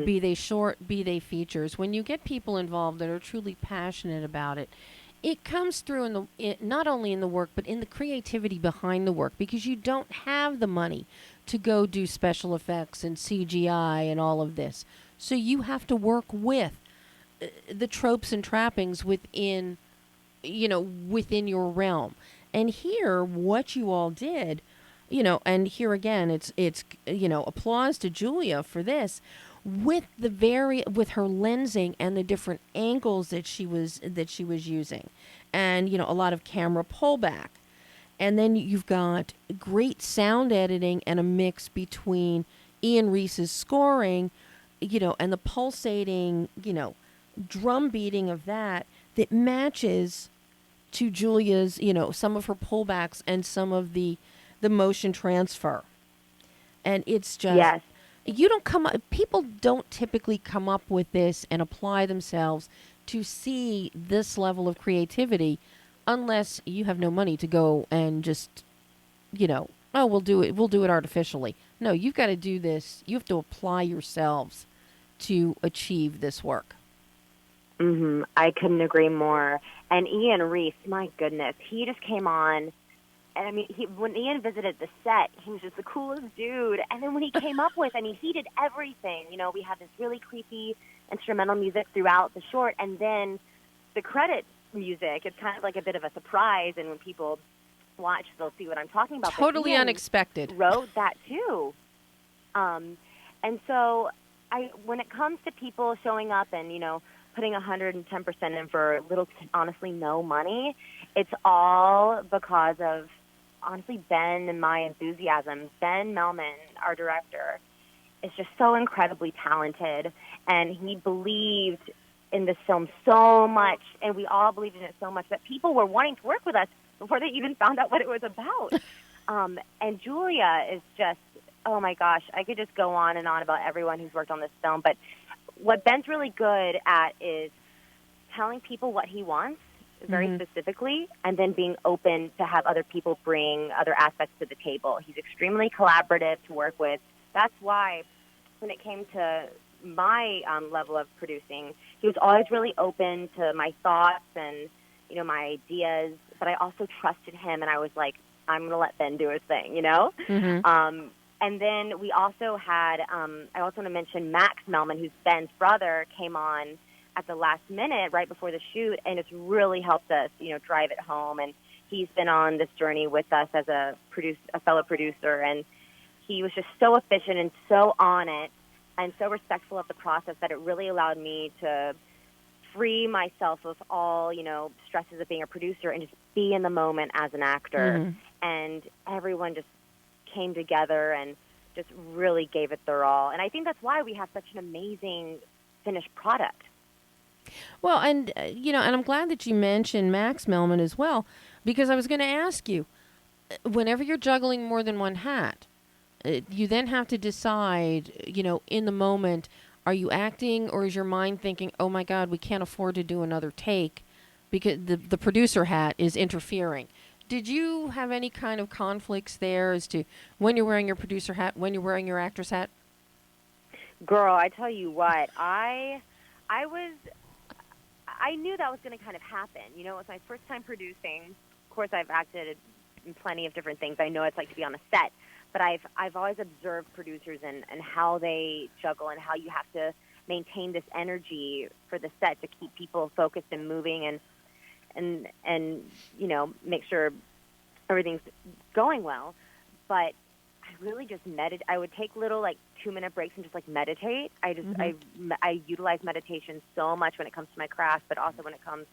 be they short, be they features, when you get people involved that are truly passionate about it, it comes through not only in the work, but in the creativity behind the work, because you don't have the money to go do special effects and CGI and all of this. So you have to work with the tropes and trappings within your realm. And here, what you all did, and here again, it's applause to Julia for this, with her lensing and the different angles that she was using, and a lot of camera pullback. And then you've got great sound editing and a mix between Ian Reese's scoring, and the pulsating, drum beating of that matches to Julia's, some of her pullbacks and some of the motion transfer. And it's just, people don't typically come up with this and apply themselves to see this level of creativity unless you have no money to go and just, we'll do it artificially. No, you've got to do this. You have to apply yourselves to achieve this work. I couldn't agree more. And Ian Reese, my goodness, he just came on. And I mean, when Ian visited the set, he was just the coolest dude. And then when he came up with, he did everything. We had this really creepy instrumental music throughout the short, and then the credit music. It's kind of like a bit of a surprise, and when people watch, they'll see what I'm talking about. Totally unexpected. Wrote that too. And so when it comes to people showing up and, putting 110% in for little, honestly, no money, it's all because of, honestly, Ben and my enthusiasm. Ben Melman, our director, is just so incredibly talented, and he believed in this film so much, and we all believed in it so much that people were wanting to work with us before they even found out what it was about. And Julia is just, oh my gosh, I could just go on and on about everyone who's worked on this film, but what Ben's really good at is telling people what he wants very specifically, and then being open to have other people bring other aspects to the table. He's extremely collaborative to work with. That's why when it came to my level of producing, he was always really open to my thoughts and, my ideas, but I also trusted him, and I was like, I'm going to let Ben do his thing, And then we also had, I also want to mention Max Melman, who's Ben's brother, came on at the last minute right before the shoot, and it's really helped us, drive it home. And he's been on this journey with us as a fellow producer, and he was just so efficient and so on it and so respectful of the process that it really allowed me to free myself of all, stresses of being a producer and just be in the moment as an actor. And everyone just came together and just really gave it their all. And I think that's why we have such an amazing finished product. Well, and, and I'm glad that you mentioned Max Melman as well, because I was going to ask you, whenever you're juggling more than one hat, you then have to decide, in the moment, are you acting or is your mind thinking, oh my God, we can't afford to do another take because the producer hat is interfering. Did you have any kind of conflicts there as to when you're wearing your producer hat, when you're wearing your actress hat? Girl, I tell you what, I knew that was going to kind of happen. It was my first time producing. Of course, I've acted in plenty of different things. I know what it's like to be on a set, but I've always observed producers and how they juggle and how you have to maintain this energy for the set to keep people focused and moving and make sure everything's going well. But I really just I would take little 2-minute breaks and just meditate. I utilize meditation so much when it comes to my craft, but also when it comes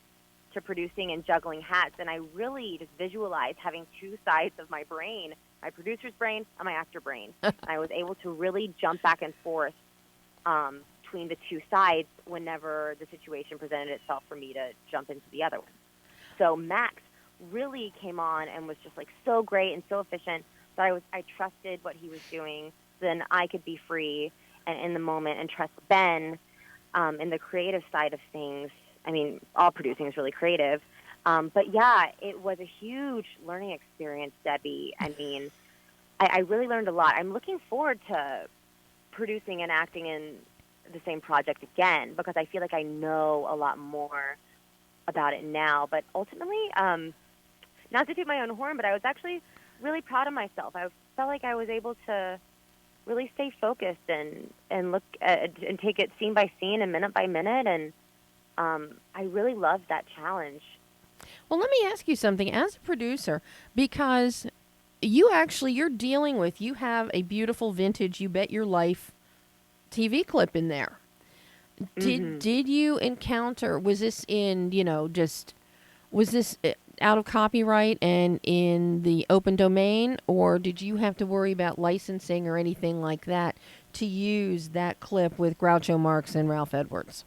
to producing and juggling hats. And I really just visualize having two sides of my brain, my producer's brain and my actor brain. I was able to really jump back and forth between the two sides whenever the situation presented itself for me to jump into the other one. So Max really came on and was just so great and so efficient that I trusted what he was doing. Then I could be free and in the moment and trust Ben in the creative side of things. I mean, all producing is really creative. But yeah, it was a huge learning experience, Debbie. I mean, I really learned a lot. I'm looking forward to producing and acting in the same project again because I feel like I know a lot more about it now. But ultimately, not to toot my own horn, but I was actually really proud of myself. I felt like I was able to really stay focused and look at, and take it scene by scene and minute by minute. And I really loved that challenge. Well, let me ask you something as a producer, because you're dealing with, you have a beautiful vintage You Bet Your Life TV clip in there. Did you encounter, was this in, was this out of copyright and in the open domain, or did you have to worry about licensing or anything like that to use that clip with Groucho Marx and Ralph Edwards?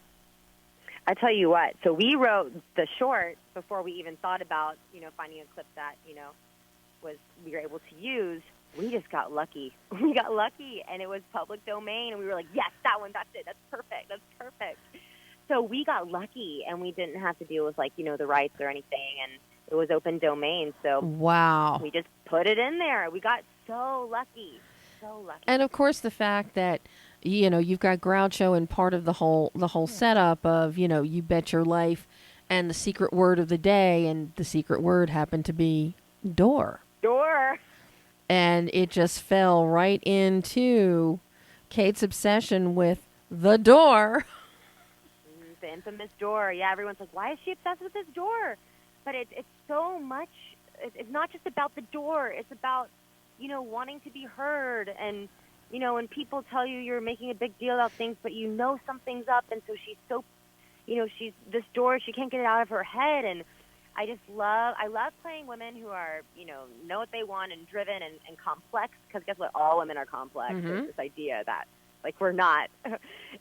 I tell you what, so we wrote the short before we even thought about, finding a clip that, we were able to use. We just got lucky. We got lucky, and it was public domain, and we were like, yes, that one, that's it, that's perfect. So we got lucky, and we didn't have to deal with, the rights or anything, and it was open domain, so wow, we just put it in there. We got so lucky. And of course, the fact that you've got Groucho and part of the whole setup of You Bet Your Life and the secret word of the day, and the secret word happened to be door. And it just fell right into Kate's obsession with the door. The infamous door. Yeah, everyone's like, why is she obsessed with this door? But it's so much. It's not just about the door. It's about, wanting to be heard. And, when people tell you you're making a big deal about things, but something's up. And so she's so, she's this door, she can't get it out of her head. And I love playing women who are, know what they want and driven and complex. Because guess what? All women are complex. Mm-hmm. There's this idea that, we're not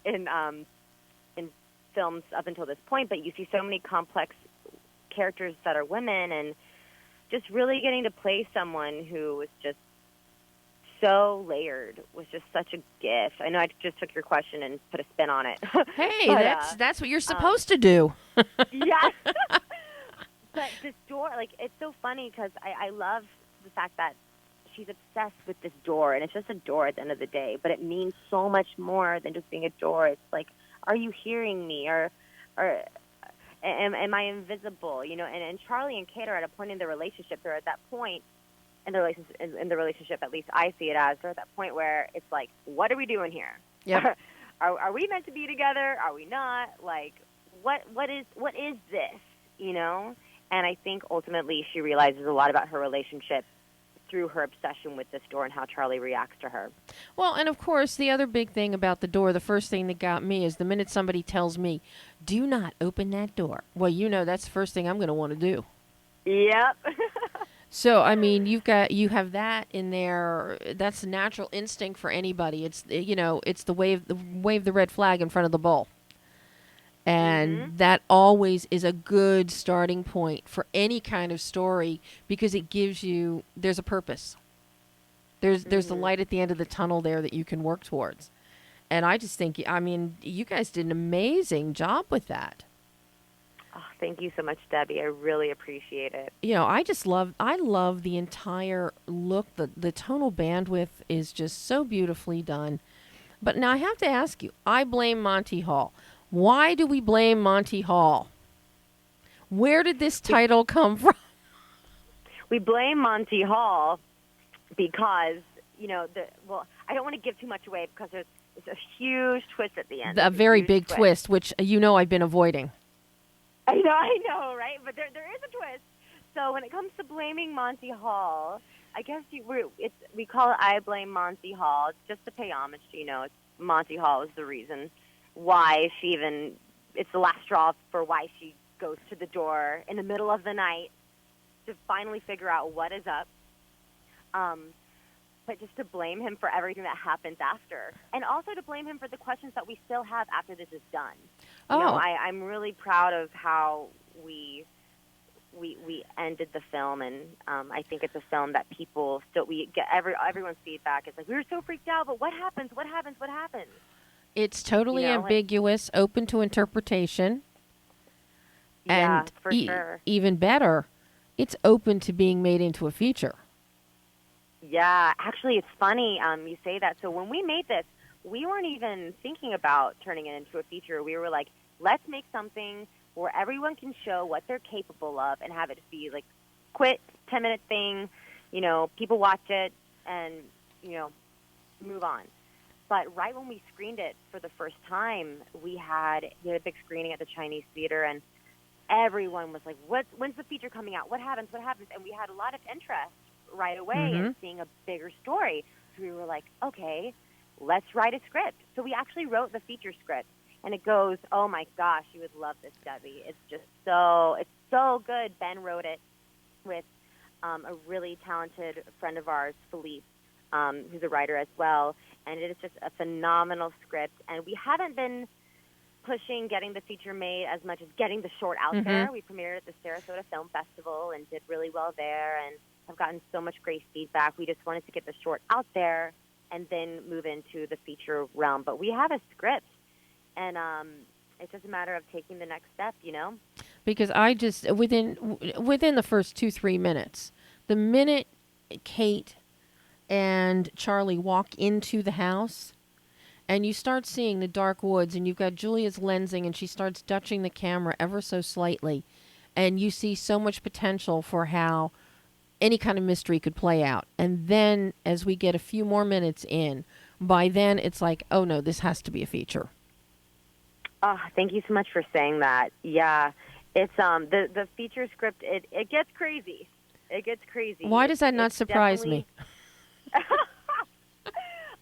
in films up until this point, but you see so many complex characters that are women, and just really getting to play someone who was just so layered was just such a gift. I know I just took your question and put a spin on it. Hey, but, that's what you're supposed to do. Yes. But this door, it's so funny because I love the fact that she's obsessed with this door, and it's just a door at the end of the day, but it means so much more than just being a door. It's like, are you hearing me, or am I invisible? And Charlie and Kate are at a point in their relationship. They're at that point in the relationship, at least I see it as, they're at that point where it's like, what are we doing here? Yep. Are we meant to be together? Are we not? What is this? And I think ultimately she realizes a lot about her relationship through her obsession with this door and how Charlie reacts to her. Well, and of course, the other big thing about the door, the first thing that got me is the minute somebody tells me, do not open that door. Well, that's the first thing I'm going to want to do. Yep. So, I mean, you have that in there. That's a natural instinct for anybody. It's, it's the wave the red flag in front of the bull. And that always is a good starting point for any kind of story because it gives you, there's a purpose. There's the light at the end of the tunnel there that you can work towards. And I just think, I mean, you guys did an amazing job with that. Oh, thank you so much, Debbie. I really appreciate it. You know, I love the entire look. The tonal bandwidth is just so beautifully done. But now I have to ask you, I Blame Monty Hall. Why do we blame Monty Hall? Where did this title come from? We blame Monty Hall because, you know, I don't want to give too much away because there's a huge twist at the end. A very big twist, which you know I've been avoiding. I know, right? But there is a twist. So when it comes to blaming Monty Hall, I guess we call it I Blame Monty Hall. It's just to pay homage to, you know, Monty Hall is the reason why it's the last straw for why she goes to the door in the middle of the night to finally figure out what is up. But just to blame him for everything that happens after. And also to blame him for the questions that we still have after this is done. Oh. You know, I'm really proud of how we ended the film, and I think it's a film that people still, we get everyone's feedback. It's like, we were so freaked out, but what happens? What happens? What happens? It's totally ambiguous, open to interpretation. Yeah, And for sure. Even better, it's open to being made into a feature. Yeah, actually, it's funny you say that. So when we made this, we weren't even thinking about turning it into a feature. We were like, let's make something where everyone can show what they're capable of and have it be like quick 10-minute thing, you know, people watch it and, you know, move on. But right when we screened it for the first time, we had a big screening at the Chinese Theater, and everyone was like, when's the feature coming out? What happens? What happens? And we had a lot of interest right away in seeing a bigger story. So we were like, okay, let's write a script. So we actually wrote the feature script, and it goes, oh my gosh, you would love this, Debbie. It's just it's so good. Ben wrote it with a really talented friend of ours, Philippe, who's a writer as well, and it is just a phenomenal script. And we haven't been pushing getting the feature made as much as getting the short out there. We premiered at the Sarasota Film Festival and did really well there, and have gotten so much great feedback. We just wanted to get the short out there and then move into the feature realm. But we have a script, and it's just a matter of taking the next step, you know? Because I just, within the first 2-3 minutes, the minute Kate and Charlie walk into the house and you start seeing the dark woods and you've got Julia's lensing and she starts dutching the camera ever so slightly, and you see so much potential for how any kind of mystery could play out. And then as we get a few more minutes in, by then it's like, oh no, this has to be a feature. Oh, thank you so much for saying that. Yeah, it's the feature script. It gets crazy. It gets crazy. Why does that not surprise me?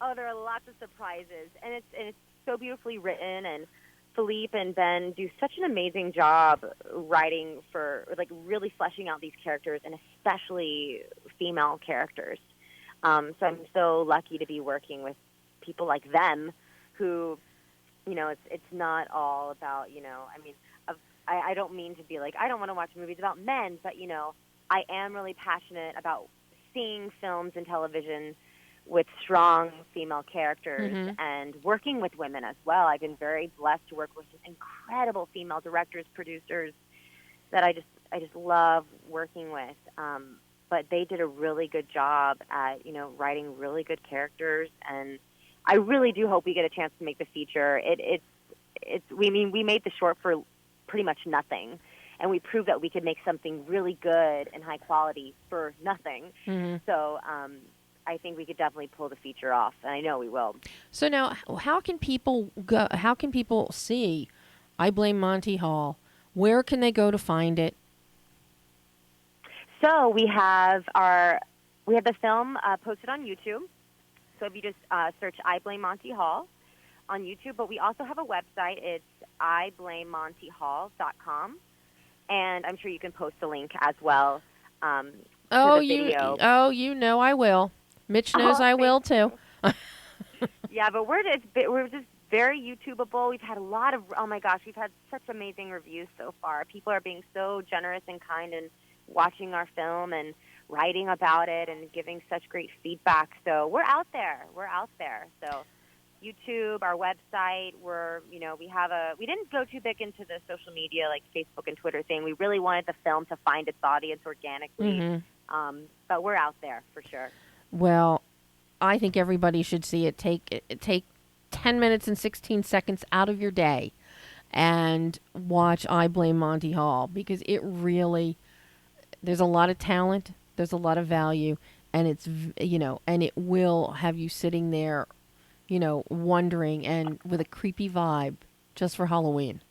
Oh, there are lots of surprises, and it's so beautifully written. And Philippe and Ben do such an amazing job writing for, like, really fleshing out these characters, and especially female characters. So I'm so lucky to be working with people like them, who, you know, it's not all about, you know, I mean, I don't mean to be like, I don't want to watch movies about men, but, you know, I am really passionate about seeing films and television with strong female characters and working with women as well. I've been very blessed to work with incredible female directors, producers that I just love working with. But they did a really good job at, you know, writing really good characters, and I really do hope we get a chance to make the feature. We made the short for pretty much nothing, and we proved that we could make something really good and high quality for nothing. So I think we could definitely pull the feature off, and I know we will. So now, how can people go? How can people see I Blame Monty Hall? Where can they go to find it? So we have the film posted on YouTube. So if you just search I Blame Monty Hall on YouTube, but we also have a website. It's iblamemontyhall.com, and I'm sure you can post a link as well. To the video. You know I will. Mitch knows I will too. Yeah, but we're just very YouTubeable. We've had a lot of, oh my gosh, we've had such amazing reviews so far. People are being so generous and kind and watching our film and writing about it and giving such great feedback. So we're out there. So YouTube, our website, we didn't go too big into the social media like Facebook and Twitter thing. We really wanted the film to find its audience organically. But we're out there for sure. Well, I think everybody should see it. Take 10 minutes and 16 seconds out of your day and watch I Blame Monty Hall, because it really, there's a lot of talent, there's a lot of value, and it's, and it will have you sitting there, wondering and with a creepy vibe just for Halloween.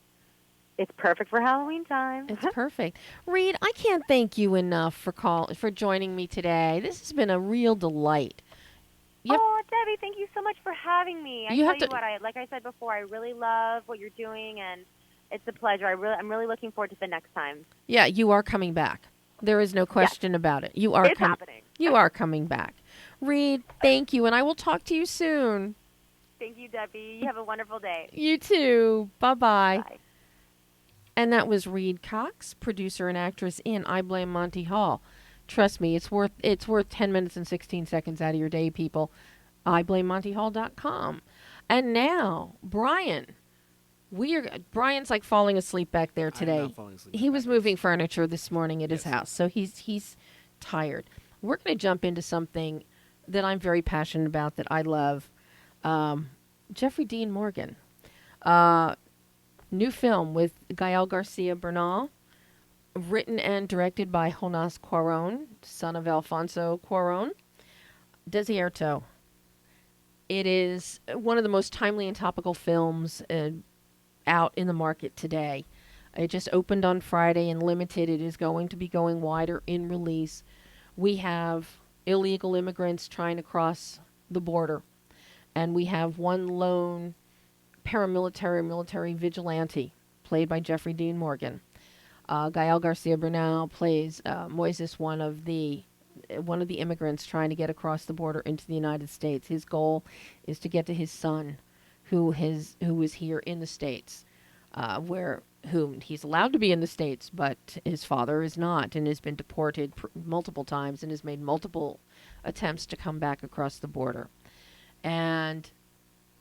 It's perfect for Halloween time. It's perfect. Reid, I can't thank you enough for joining me today. This has been a real delight. Oh, Debbie, thank you so much for having me. Like I said before, I really love what you're doing, and it's a pleasure. I'm really looking forward to the next time. Yeah, you are coming back. There is no question about it. It's happening. You are coming back. Reid, thank you, and I will talk to you soon. Thank you, Debbie. You have a wonderful day. You too. Bye-bye. Bye. And that was REID COX, producer and actress in I Blame Monty Hall. Trust me, it's worth 10 minutes and 16 seconds out of your day, people. IBlameMontyHall.com. And now, Brian. Brian's like falling asleep back there today. I'm not falling asleep. He was moving furniture this morning at his house, so he's tired. We're going to jump into something that I'm very passionate about, that I love. Jeffrey Dean Morgan. New film with Gael Garcia Bernal, written and directed by Jonas Cuarón, son of Alfonso Cuarón. Desierto. It is one of the most timely and topical films out in the market today. It just opened on Friday and limited. It is going to be going wider in release. We have illegal immigrants trying to cross the border, and we have one lone military vigilante played by Jeffrey Dean Morgan. Gael Garcia Bernal plays Moises, one of the immigrants trying to get across the border into the United States. His goal is to get to his son, who is here in the States, whom he's allowed to be in the States, but his father is not, and has been deported multiple times and has made multiple attempts to come back across the border. And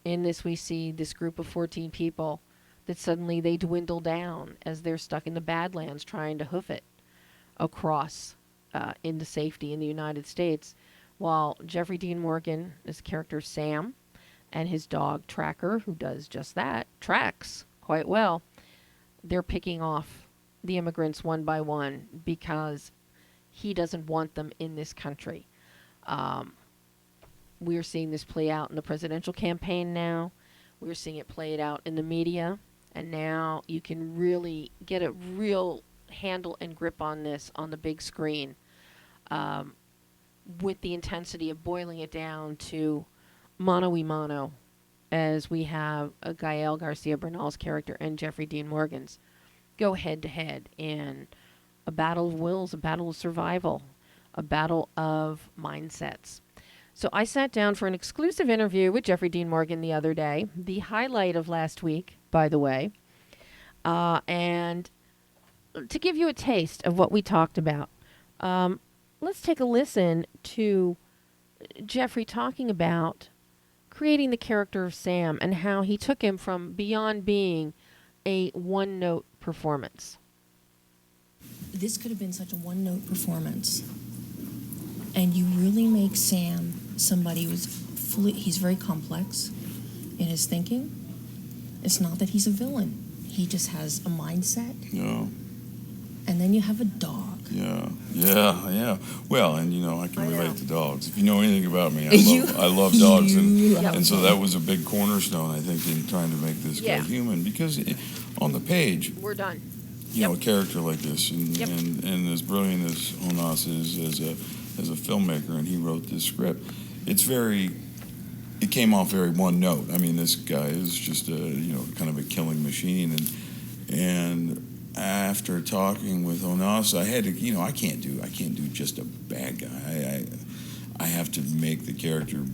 in this, we see this group of 14 people that suddenly they dwindle down as they're stuck in the Badlands trying to hoof it across into safety in the United States, while Jeffrey Dean Morgan, his character Sam, and his dog Tracker, who does just that, tracks quite well, they're picking off the immigrants one by one because he doesn't want them in this country. We're seeing this play out in the presidential campaign now. We're seeing it played out in the media. And now you can really get a real handle and grip on this on the big screen, with the intensity of boiling it down to mano-y-mano, as we have Gael Garcia Bernal's character and Jeffrey Dean Morgan's go head-to-head in a battle of wills, a battle of survival, a battle of mindsets. So I sat down for an exclusive interview with Jeffrey Dean Morgan the other day, the highlight of last week, by the way, and to give you a taste of what we talked about, let's take a listen to Jeffrey talking about creating the character of Sam and how he took him from beyond being a one-note performance. This could have been such a one-note performance, and you really make Sam somebody who's he's very complex in his thinking. It's not that he's a villain. He just has a mindset. Yeah. And then you have a dog. Yeah. Well, and I can relate to dogs. If you know anything about me, I love dogs, and so that was a big cornerstone, I think, in trying to make this guy human, because on the page, we're done. A character like this, and as brilliant as Jonas is as a filmmaker, and he wrote this script, it came off very one note. I mean, this guy is just kind of a killing machine, and after talking with Jonas, I had to, I can't do just a bad guy. I have to make the character.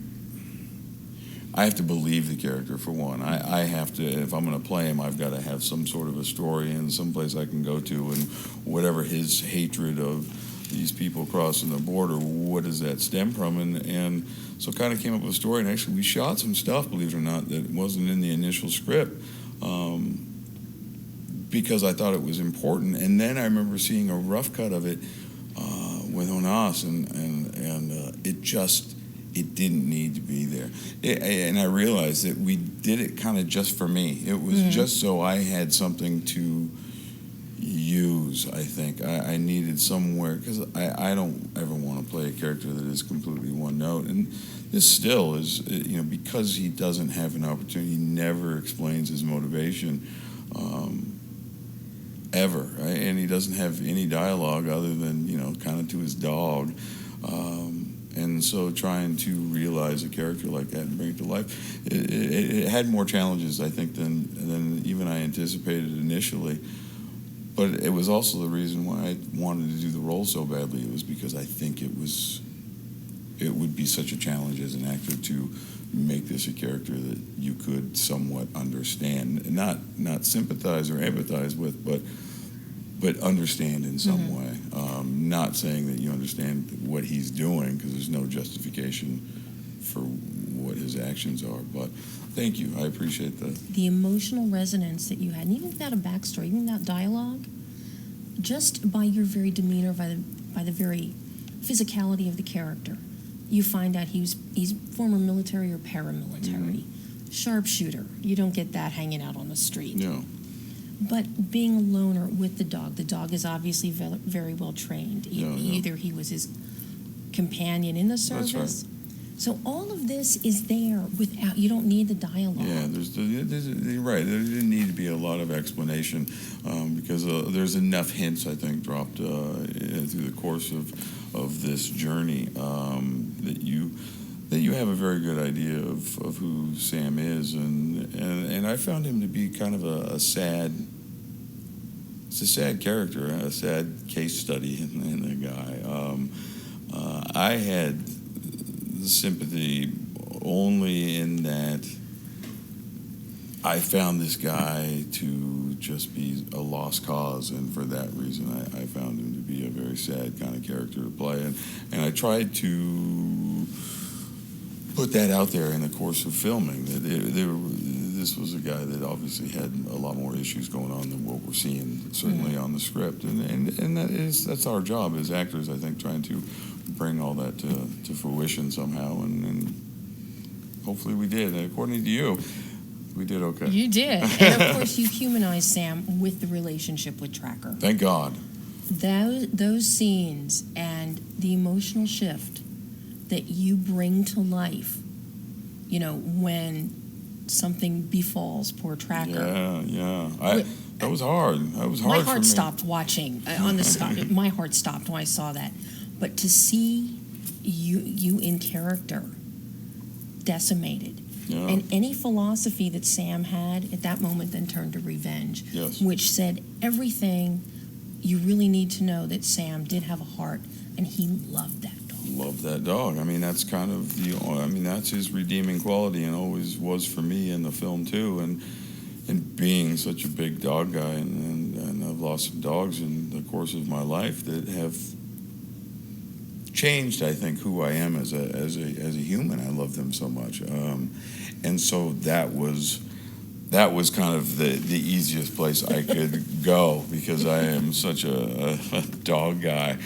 I have to believe the character, for one. I have to, if I'm going to play him, I've got to have some sort of a story and someplace I can go to, and whatever his hatred of these people crossing the border, what does that stem from? And so kind of came up with a story, and actually we shot some stuff, believe it or not, that wasn't in the initial script, because I thought it was important. And then I remember seeing a rough cut of it with Jonas, and it didn't need to be there. And I realized that we did it kind of just for me. It was just so I had something to use, I think. I needed somewhere, because I don't ever want to play a character that is completely one note. And this still is, because he doesn't have an opportunity, he never explains his motivation ever, right? And he doesn't have any dialogue other than, kind of to his dog. And so trying to realize a character like that and bring it to life, it had more challenges, I think, than even I anticipated initially. But it was also the reason why I wanted to do the role so badly. It was because I think it would be such a challenge as an actor to make this a character that you could somewhat understand, not sympathize or empathize with, but understand in some way. Not saying that you understand what he's doing, because there's no justification for what his actions are. But thank you. I appreciate that. The emotional resonance that you had, and even without a backstory, even without dialogue, just by your very demeanor, by the very physicality of the character, you find out he's former military or paramilitary, sharpshooter. You don't get that hanging out on the street. No. But being a loner with the dog is obviously very well trained. Either he was his companion in the service. That's right. So all of this is there without, you don't need the dialogue. Yeah, you're right. There didn't need to be a lot of explanation, because there's enough hints, I think, dropped through the course of this journey, that you have a very good idea of who Sam is, and I found him to be kind of a sad. It's a sad character, a sad case study in the guy. I had sympathy only in that I found this guy to just be a lost cause, and for that reason I found him to be a very sad kind of character to play, and I tried to put that out there in the course of filming, that this was a guy that obviously had a lot more issues going on than what we're seeing certainly on the script, and that's our job as actors, I think, trying to bring all that to fruition somehow, and hopefully we did. And according to you, we did okay. You did. And of course you humanized Sam with the relationship with Tracker. Thank God. Those scenes and the emotional shift that you bring to life, when something befalls poor Tracker. Yeah. That was hard. That was hard for me. My heart stopped watching on the spot. My heart stopped when I saw that. But to see you in character decimated, and any philosophy that Sam had at that moment then turned to revenge, which said everything you really need to know, that Sam did have a heart and he loved that dog. Loved that dog. I mean, that's kind of that's his redeeming quality, and always was for me in the film too. And being such a big dog guy, and I've lost some dogs in the course of my life that have changed, I think, who I am as a human. I love them so much, and so that was kind of the easiest place I could go, because I am such a dog guy.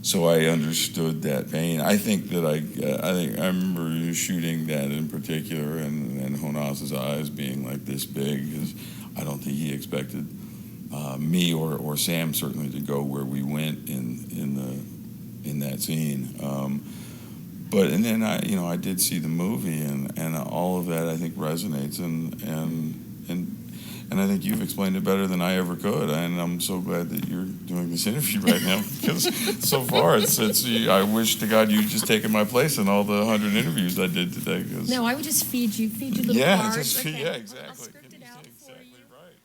So I understood that pain. I think that I remember shooting that in particular, and Jonas's eyes being like this big, because I don't think he expected me or Sam certainly to go where we went in that scene. And then I did see the movie, and all of that I think resonates, and I think you've explained it better than I ever could, and I'm so glad that you're doing this interview right now, because so far it's I wish to God you'd just taken my place in all the 100 interviews I did today. No, I would just feed you little cards. Yeah, exactly. I'll script it out for you. Right.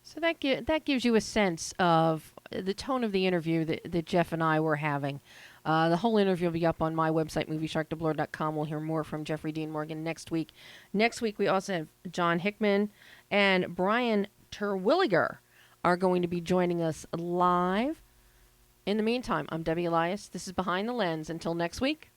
So that gives you a sense of the tone of the interview that Jeff and I were having. The whole interview will be up on my website, moviesharkdeblur.com. We'll hear more from Jeffrey Dean Morgan next week. Next week, we also have John Hickman and Brian Terwilliger are going to be joining us live. In the meantime, I'm Debbie Elias. This is Behind the Lens. Until next week,